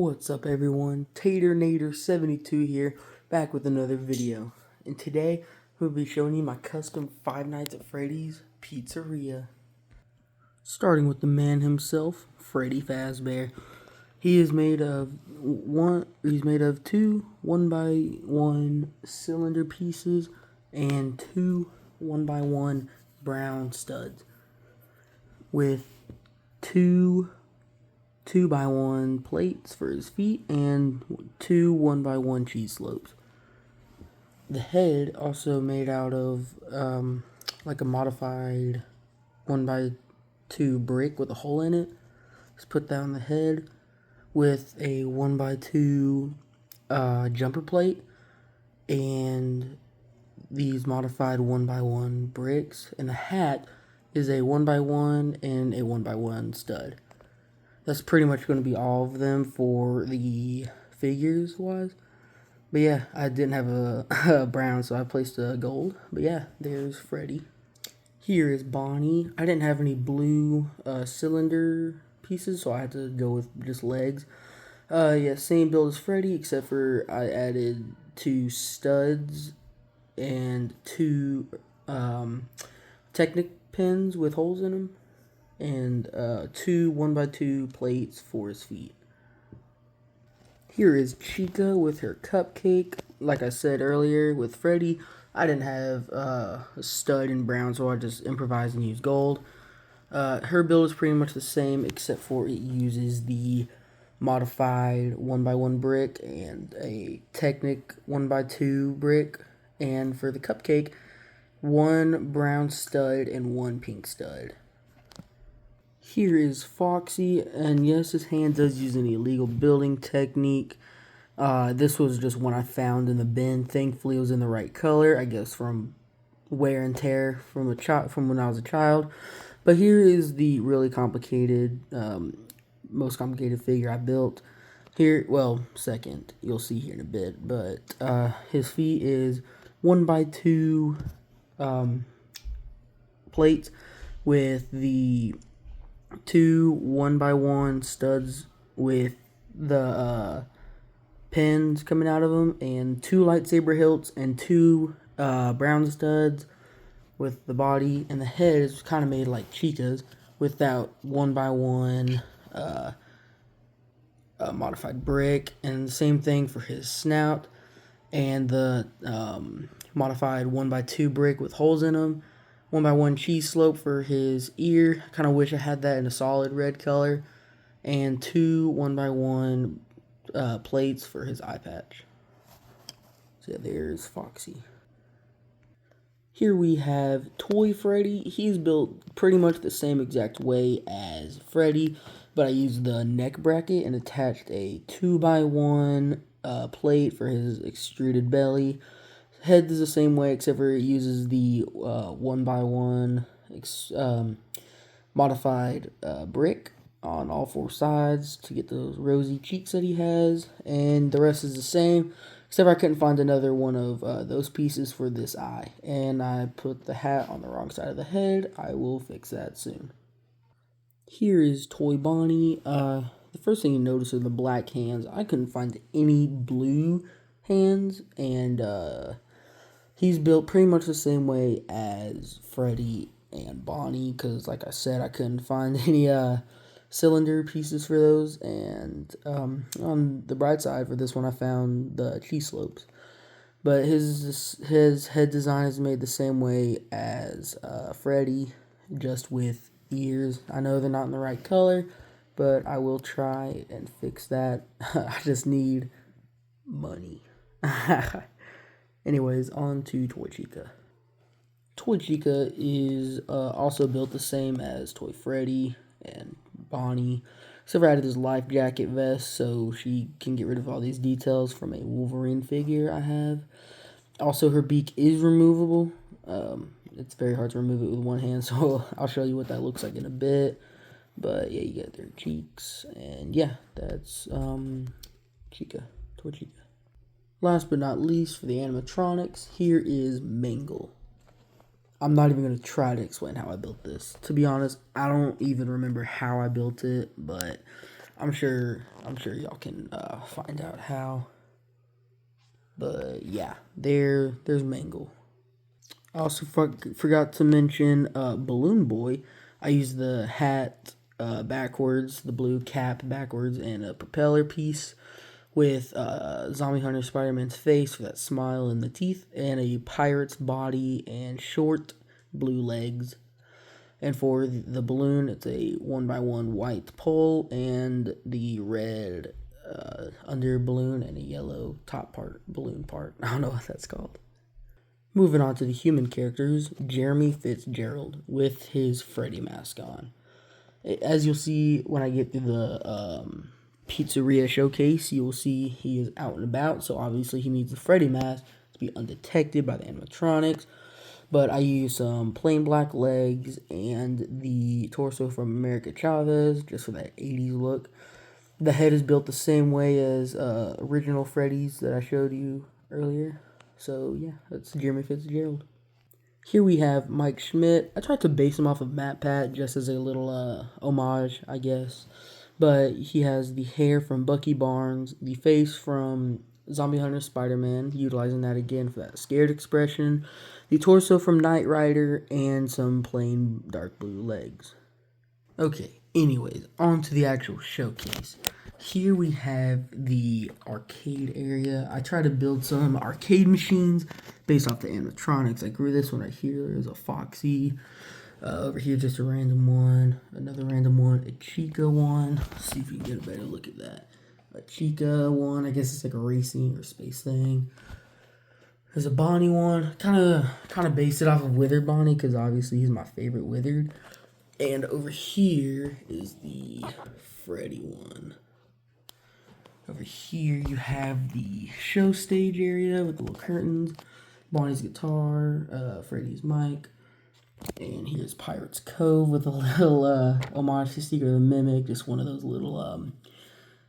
What's up everyone, Tater72 here, back with another video. And today, we'll be showing you my custom Five Nights at Freddy's Pizzeria. Starting with the man himself, Freddy Fazbear. He is made of two 1x1 cylinder pieces and two 1x1 brown studs with two 2x1 plates for his feet and two 1x1 cheese slopes. The head also made out of like a modified 1x2 brick with a hole in it. Just put that on the head with a 1x2 jumper plate and these modified 1x1 bricks. And the hat is a 1x1 and a 1x1 stud. That's pretty much going to be all of them for the figures wise. But yeah, I didn't have a brown, so I placed a gold. But yeah, there's Freddy. Here is Bonnie. I didn't have any blue cylinder pieces, so I had to go with just legs. Yeah, same build as Freddy, except for I added two studs and two Technic pins with holes in them, and two 1x2 plates for his feet. Here is Chica with her cupcake. Like I said earlier with Freddy, I didn't have a stud in brown, so I just improvised and used gold. Her build is pretty much the same, except for it uses the modified 1x1 brick and a Technic 1x2 brick. And for the cupcake, one brown stud and one pink stud. Here is Foxy, and yes, his hand does use an illegal building technique. This was just one I found in the bin. Thankfully, it was in the right color, I guess from wear and tear from when I was a child. But here is the really complicated, most complicated figure I built. Here, well, second, you'll see here in a bit. But his feet is 1x2 plates with the two 1x1 studs with the pins coming out of them, and two lightsaber hilts and two brown studs with the body. And the head is kind of made like Chica's with that 1x1 modified brick, and the same thing for his snout and the modified 1x2 brick with holes in them. 1x1 cheese slope for his ear. I kind of wish I had that in a solid red color. And two 1x1 plates for his eye patch. So yeah, there's Foxy. Here we have Toy Freddy. He's built pretty much the same exact way as Freddy, but I used the neck bracket and attached a 2x1 plate for his extruded belly. Head is the same way, except for it uses the 1x1 modified brick on all four sides to get those rosy cheeks that he has. And the rest is the same, except I couldn't find another one of those pieces for this eye. And I put the hat on the wrong side of the head. I will fix that soon. Here is Toy Bonnie. The first thing you notice are the black hands. I couldn't find any blue hands, and he's built pretty much the same way as Freddy and Bonnie, because like I said, I couldn't find any cylinder pieces for those. And on the bright side for this one, I found the cheese slopes. But his head design is made the same way as Freddy, just with ears. I know they're not in the right color, but I will try and fix that. I just need money. Anyways, on to Toy Chica. Toy Chica is also built the same as Toy Freddy and Bonnie, except for I added this life jacket vest so she can get rid of all these details from a Wolverine figure I have. Also, her beak is removable. It's very hard to remove it with one hand, so I'll show you what that looks like in a bit. But yeah, you get their cheeks, and yeah, that's Chica, Toy Chica. Last but not least, for the animatronics, here is Mangle. I'm not even going to try to explain how I built this. To be honest, I don't even remember how I built it, but I'm sure y'all can find out how. But yeah, there's Mangle. I also forgot to mention Balloon Boy. I used the hat backwards, the blue cap backwards, and a propeller piece with Zombie Hunter Spider-Man's face for that smile and the teeth, and a pirate's body and short blue legs. And for the balloon, it's a 1x1 white pole and the red under balloon and a yellow top part, balloon part. I don't know what that's called. Moving on to the human characters, Jeremy Fitzgerald with his Freddy mask on. As you'll see when I get to the Pizzeria showcase, you will see he is out and about, so obviously he needs the Freddy mask to be undetected by the animatronics. But I use some plain black legs and the torso from America Chavez just for that 80s look. The head is built the same way as original Freddy's that I showed you earlier. So yeah, that's Jeremy Fitzgerald. Here we have Mike Schmidt. I tried to base him off of Matt Pat just as a little homage, I guess. But he has the hair from Bucky Barnes, the face from Zombie Hunter Spider-Man, utilizing that again for that scared expression, the torso from Knight Rider, and some plain dark blue legs. Okay, anyways, on to the actual showcase. Here we have the arcade area. I tried to build some arcade machines based off the animatronics. I grew this one right here. There's a Foxy. Over here, just a random one. Another random one. A Chica one. Let's see if we can get a better look at that. A Chica one. I guess it's like a racing or space thing. There's a Bonnie one. Kind of based it off of Withered Bonnie because obviously he's my favorite Withered. And over here is the Freddy one. Over here you have the show stage area with the little curtains, Bonnie's guitar, Freddy's mic, and here's Pirate's Cove with a little homage to Secret of the Mimic, just one of those little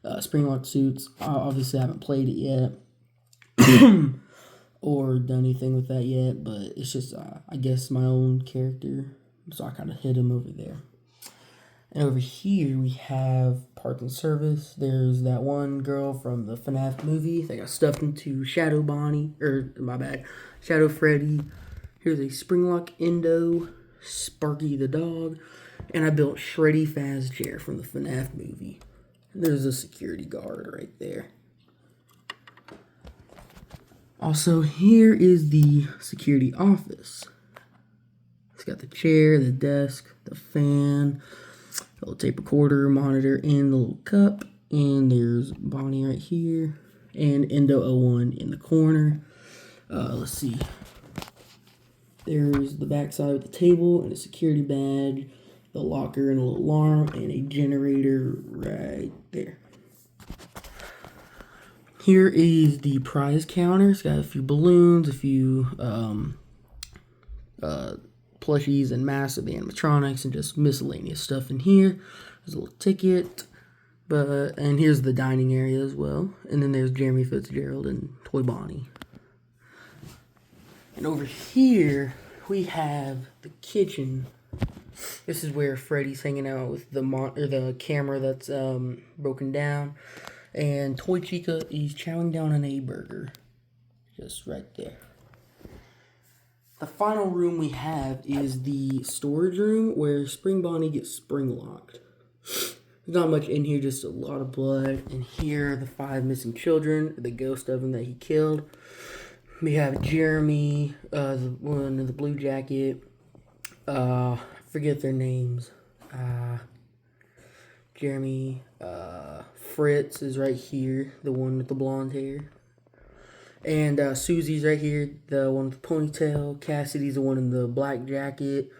springlock suits. Obviously I haven't played it yet or done anything with that yet, but it's just, I guess, my own character, so I kind of hid him over there. And over here we have parts and service. There's that one girl from the FNAF movie that got stuffed into Shadow Bonnie, Shadow Freddy. Here's a Springlock Endo, Sparky the dog, and I built Shreddy Fazbear from the FNAF movie. There's a security guard right there. Also, here is the security office. It's got the chair, the desk, the fan, a little tape recorder, monitor, and the little cup. And there's Bonnie right here. And Endo 01 in the corner. Let's see. There's the backside of the table and a security badge, the locker and a little alarm, and a generator right there. Here is the prize counter. It's got a few balloons, a few plushies and masks of the animatronics, and just miscellaneous stuff in here. There's a little ticket, and here's the dining area as well. And then there's Jeremy Fitzgerald and Toy Bonnie. And over here we have the kitchen. This is where Freddy's hanging out with the camera that's broken down, and Toy Chica is chowing down on a burger, just right there. The final room we have is the storage room where Spring Bonnie gets spring locked. There's not much in here, just a lot of blood. And here are the 5 missing children, the ghost of them that he killed. We have Jeremy, the one in the blue jacket. Forget their names. Jeremy, Fritz is right here, the one with the blonde hair. And Susie's right here, the one with the ponytail. Cassidy's the one in the black jacket.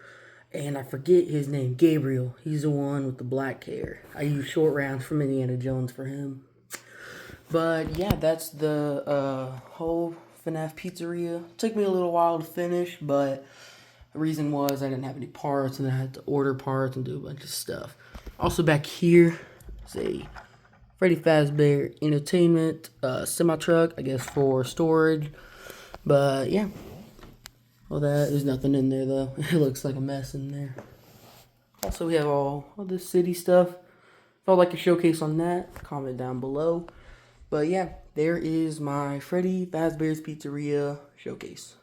And I forget his name, Gabriel. He's the one with the black hair. I use short rounds from Indiana Jones for him. But yeah, that's the whole FNAF Pizzeria. It took me a little while to finish, but the reason was I didn't have any parts, and I had to order parts and do a bunch of stuff. Also back here is a Freddy Fazbear Entertainment semi-truck, I guess for storage. But yeah. Well, there's nothing in there though. It looks like a mess in there. Also, we have all this city stuff. If I'd like a showcase on that, comment down below. But yeah, there is my Freddy Fazbear's Pizzeria showcase.